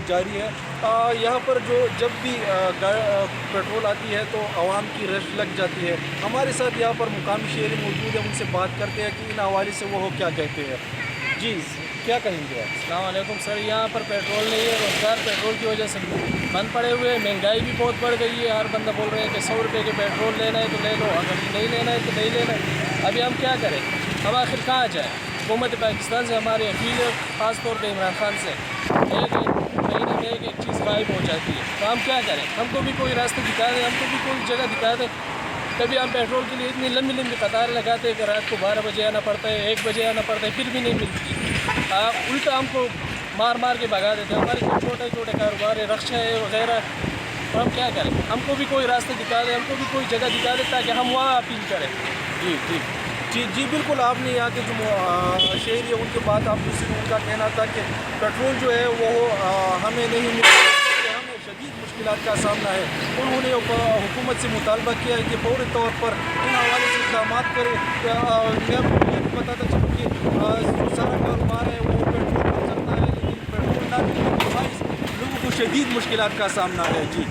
جاری ہے۔ یہاں پر جب بھی پیٹرول آتی ہے تو عوام کی رش لگ جاتی ہے۔ ہمارے ساتھ یہاں پر مقامی شہری موجود ہیں، ان سے بات کرتے ہیں کہ ان حوالے سے وہ کیا کہتے ہیں۔ جی کیا کہیں گے آپ؟ السلام علیکم سر، یہاں پر پیٹرول نہیں ہے، روزگار پیٹرول کی وجہ سے بند پڑے ہوئے ہیں، مہنگائی بھی بہت بڑھ گئی ہے۔ ہر بندہ بول رہے ہیں کہ 100 روپے کے پیٹرول لینا ہے تو لے لو، اگر نہیں لینا ہے تو نہیں لینا ہے۔ ابھی ہم کیا کریں؟ ہم آخر کہاں جائیں؟ حکومت پاکستان سے ہماری اپیل ہے، خاص طور پہ عمران خان سے، ایک مہینے میں ایک چیز غائب ہو جاتی ہے، تو ہم کیا کریں؟ ہم کو بھی کوئی راستہ دکھا دیں، ہم کو بھی کوئی جگہ دکھا دیں۔ کبھی ہم پیٹرول کے لیے اتنی لمبی لمبی قطار لگاتے ہیں کہ رات کو 12 بجے آنا پڑتا ہے، 1 بجے آنا پڑتا ہے، پھر بھی نہیں ملتی۔ الٹا ہم کو مار مار کے بھگا دیتے ہیں۔ ہمارے جو چھوٹے چھوٹے کاروبار ہے، رکشہ ہے وغیرہ، اور ہم کیا کریں؟ ہم کو بھی کوئی راستہ دکھا دے، ہم کو بھی کوئی جگہ دکھا دے تاکہ ہم وہاں اپیل کریں۔ جی بالکل، آپ نے یہاں کے جو شہری ہیں ان کی بات آپ نے سنی۔ ان کا کہنا تھا کہ پیٹرول جو ہے وہ ہمیں نہیں ملتا، ہمیں شدید مشکلات کا سامنا ہے۔ انہوں نے حکومت سے مطالبہ کیا ہے کہ فوری طور پر ان حوالے سے اقدامات کرے۔ میں آپ کو یہ بھی بتاتا چلوں کہ جو سارا کاروبار ہے وہ پیٹرول پر چلتا ہے، لیکن پیٹرول نہ ملنے کے باعث لوگوں کو شدید مشکلات کا سامنا ہے۔ جی